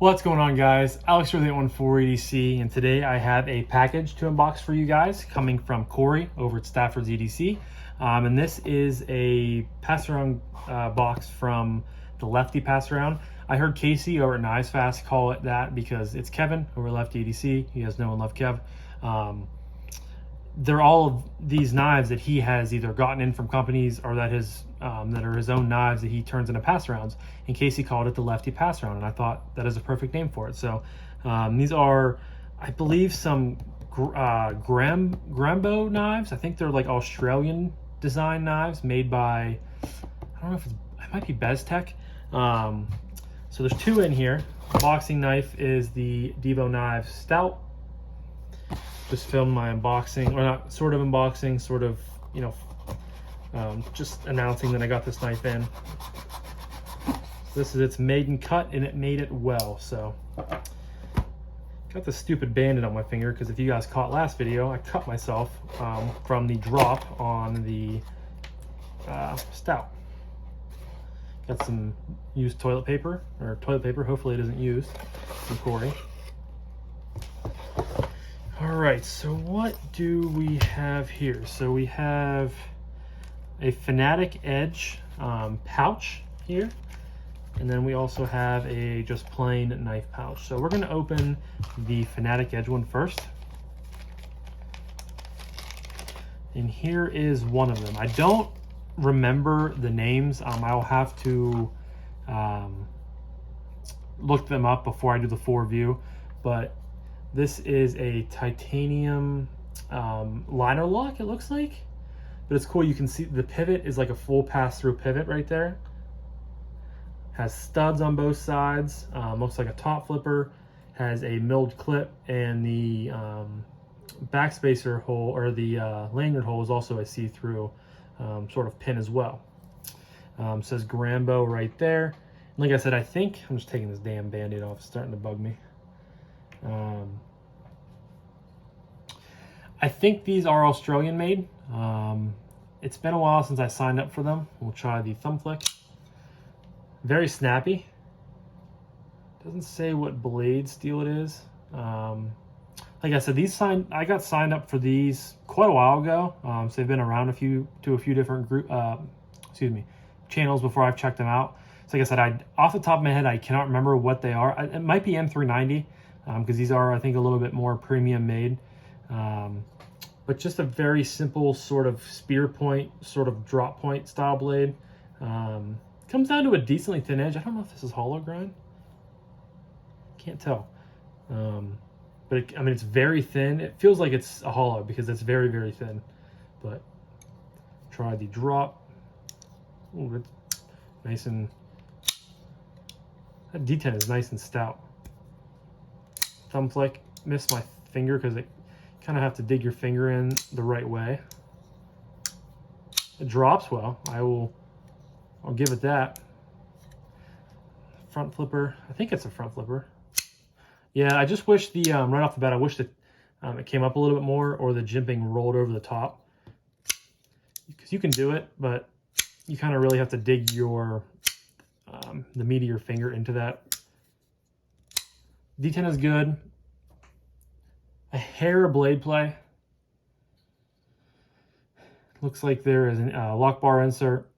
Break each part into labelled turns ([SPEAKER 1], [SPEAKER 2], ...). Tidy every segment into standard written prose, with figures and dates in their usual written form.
[SPEAKER 1] What's going on, guys? Alex here with 814 EDC, and today I have a package to unbox for you guys coming from Corey over at Stafford's EDC. And this is a passaround box from the Lefty passaround. I heard Casey over at Knives Fast call it that because it's Kevin over at Lefty EDC. You guys know and love Kev. They're all of these knives that he has either gotten in from companies or that are his own knives that he turns into passarounds. And Casey called it the Lefty passaround, and I thought that is a perfect name for it. So these are, I believe, some Grambeau knives. I think they're like Australian design knives made by, I don't know if it might be Beztech. So there's two in here. The boxing knife is the Devo Knives Stout. Just filmed my unboxing, or not sort of unboxing, sort of, you know, just announcing that I got this knife in. This is its maiden cut, and it made it well. So got the stupid bandit on my finger because if you guys caught last video, I cut myself from the drop on the Stout. Got some used toilet paper, hopefully it isn't used, from Corey. All right, so what do we have here? So we have a Fanatic Edge pouch here, and then we also have a just plain knife pouch. So we're gonna open the Fanatic Edge one first. And here is one of them. I don't remember the names. I'll have to look them up before I do the full review, but this is a titanium liner lock, it looks like. But it's cool, you can see the pivot is like a full pass-through pivot right there. Has studs on both sides, looks like a top flipper, has a milled clip, and the backspacer hole, or the lanyard hole, is also a see-through sort of pin as well. Says Grambeau right there. Like I said, I think, I'm just taking this damn Band-Aid off, it's starting to bug me. I think these are Australian made. It's been a while since I signed up for them. We'll try the thumb flick. Very snappy. Doesn't say what blade steel it is. Like I said, I got signed up for these quite a while ago. So they've been around a few different channels before I've checked them out. So like I said, off the top of my head, I cannot remember what they are. It might be M390 because these are, I think, a little bit more premium made. But just a very simple sort of spear point, sort of drop point style blade. Comes down to a decently thin edge. I don't know if this is hollow grind. Can't tell. But I mean, it's very thin. It feels like it's a hollow because it's very, very thin. But try the drop. Ooh, it's nice, and that D10 is nice and stout. Thumb flick, missed my finger because it kind of have to dig your finger in the right way. It drops well. I'll give it that. Front flipper. I think it's a front flipper. Yeah, I just wish the right off the bat, I wish that it came up a little bit more, or the jimping rolled over the top. Because you can do it, but you kind of really have to dig your the meat of your finger into that. D10 is good. A hair blade play. Looks like there is a lock bar insert.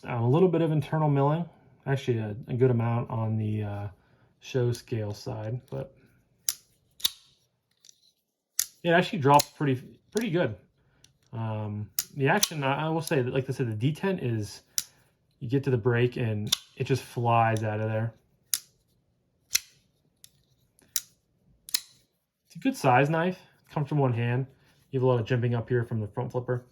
[SPEAKER 1] A little bit of internal milling. Actually, a good amount on the show scale side, but it actually drops pretty good. The action, I will say, that, like I said, the D10 is, you get to the break and it just flies out of there. It's a good size knife, comfortable in hand. You have a lot of jimping up here from the front flipper.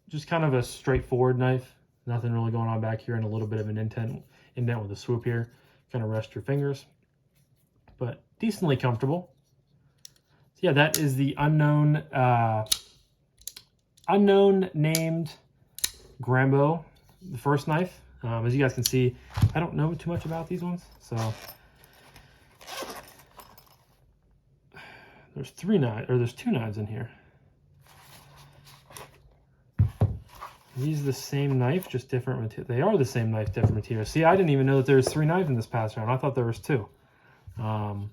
[SPEAKER 1] Just kind of a straightforward knife. Nothing really going on back here, and a little bit of an indent with a swoop here. Kind of rest your fingers, but decently comfortable. So yeah, that is the unknown named Grambeau, the first knife. As you guys can see, I don't know too much about these ones, so there's two knives in here. These are the same knife, just different material. They are the same knife, different material. See, I didn't even know that there was 3 knives in this pass around. I thought there was 2. And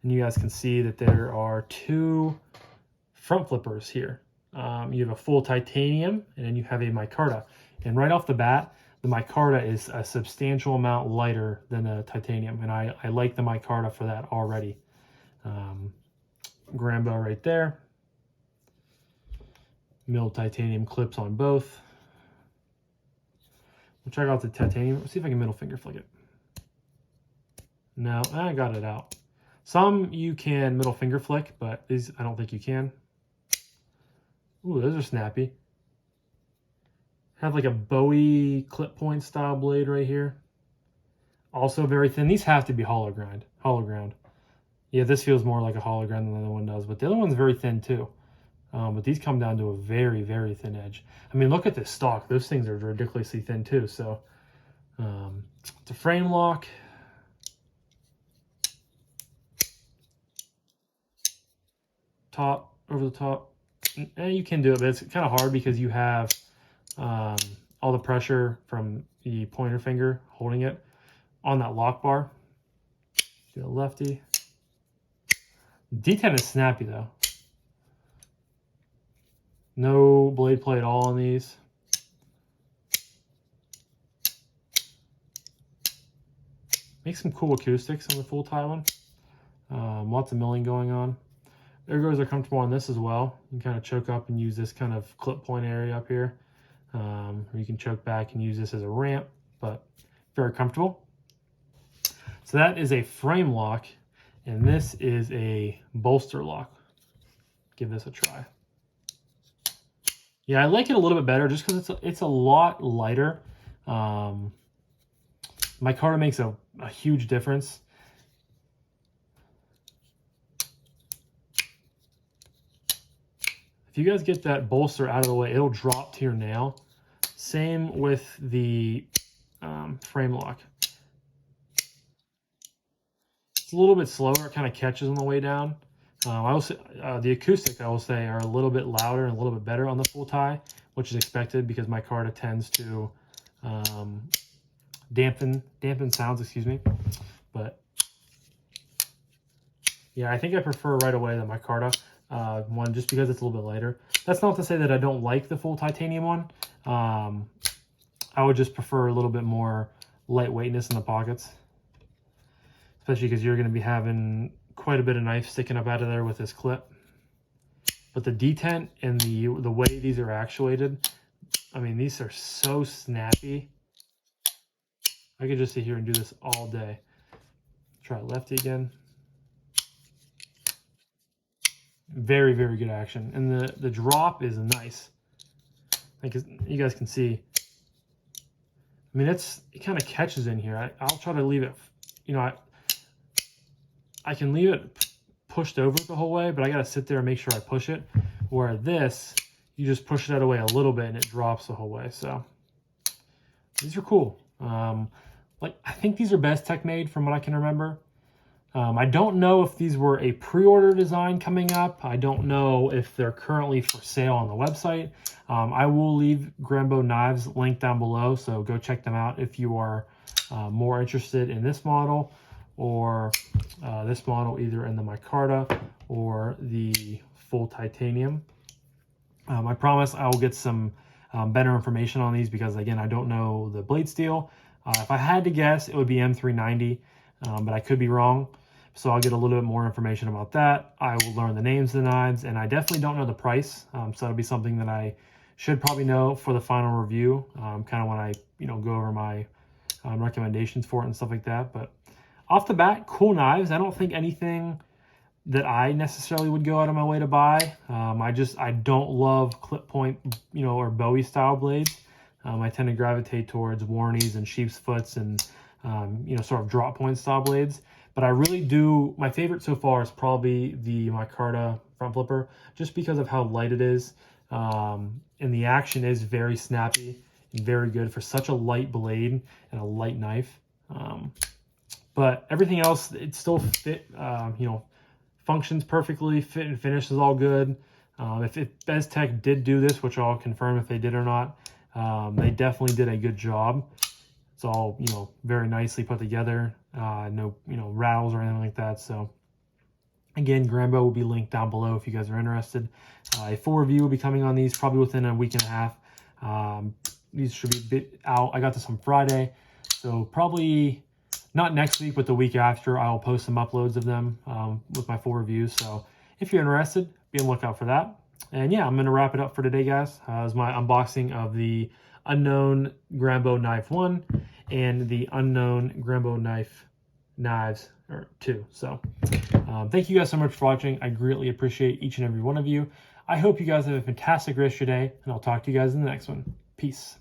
[SPEAKER 1] you guys can see that there are 2 front flippers here. You have a full titanium, and then you have a micarta. And right off the bat, the micarta is a substantial amount lighter than the titanium, and I like the micarta for that already. Grambeau right there. Milled titanium clips on both. We'll check out the titanium. Let's see if I can middle finger flick it. No, I got it out. Some you can middle finger flick, but these I don't think you can. Ooh, those are snappy. Have like a Bowie clip point style blade right here. Also very thin. These have to be hollow ground. Yeah, this feels more like a hollow ground than the other one does, but the other one's very thin too. But these come down to a very, very thin edge. I mean, look at this stock. Those things are ridiculously thin too. So it's a frame lock. Top, over the top. And you can do it, but it's kind of hard because you have all the pressure from the pointer finger holding it on that lock bar. Do a lefty. D10 is snappy though. No blade play at all on these. Makes some cool acoustics on the full tie one. Lots of milling going on. Ergos are comfortable on this as well. You can kind of choke up and use this kind of clip point area up here. Or you can choke back and use this as a ramp, but very comfortable. So that is a frame lock, and this is a bolster lock. Give this a try. Yeah, I like it a little bit better just because it's a lot lighter. Micarta makes a huge difference. If you guys get that bolster out of the way, it'll drop to your nail. Same with the frame lock. It's a little bit slower. It kind of catches on the way down. I will say, the acoustics, I will say, are a little bit louder and a little bit better on the full tie, which is expected because micarta tends to dampen sounds, excuse me. But yeah, I think I prefer right away the micarta one just because it's a little bit lighter. That's not to say that I don't like the full titanium one. I would just prefer a little bit more lightweightness in the pockets, especially because you're going to be having quite a bit of knife sticking up out of there with this clip. But the detent and the way these are actuated, I mean, these are so snappy. I could just sit here and do this all day. Try lefty again. Very, very good action. And the drop is nice. Like you guys can see. I mean, it kind of catches in here. I'll try to leave it, you know, I can leave it pushed over the whole way, but I got to sit there and make sure I push it. Where this, you just push it out of the way a little bit and it drops the whole way. So these are cool. Like I think these are Bestech made from what I can remember. I don't know if these were a pre-order design coming up. I don't know if they're currently for sale on the website. I will leave Grambeau knives linked down below, so go check them out if you are more interested in this model or this model, either in the micarta or the full titanium. I promise I will get some better information on these because, again, I don't know the blade steel. If I had to guess, it would be M390, but I could be wrong. So I'll get a little bit more information about that. I will learn the names of the knives, and I definitely don't know the price. So that'll be something that I should probably know for the final review, kind of when I go over my recommendations for it and stuff like that. But off the bat, cool knives. I don't think anything that I necessarily would go out of my way to buy. I don't love clip point, or Bowie style blades. I tend to gravitate towards Warnies and sheep's foots and sort of drop point style blades. But I really do, my favorite so far is probably the micarta front flipper, just because of how light it is. And the action is very snappy and very good for such a light blade and a light knife. But everything else, it still functions perfectly. Fit and finish is all good. If BezTech did do this, which I'll confirm if they did or not, they definitely did a good job. It's all, you know, very nicely put together. No, you know, rattles or anything like that. So again, Grambeau will be linked down below if you guys are interested. A full review will be coming on these probably within a week and a half. These should be a bit out. I got this on Friday, so probably not next week, but the week after, I'll post some uploads of them with my full reviews. So if you're interested, be on the lookout for that. And yeah, I'm going to wrap it up for today, guys. As my unboxing of the unknown Grambeau knife 1 and the unknown Grambeau knives 2. So thank you guys so much for watching. I greatly appreciate each and every one of you. I hope you guys have a fantastic rest of your day, and I'll talk to you guys in the next one. Peace.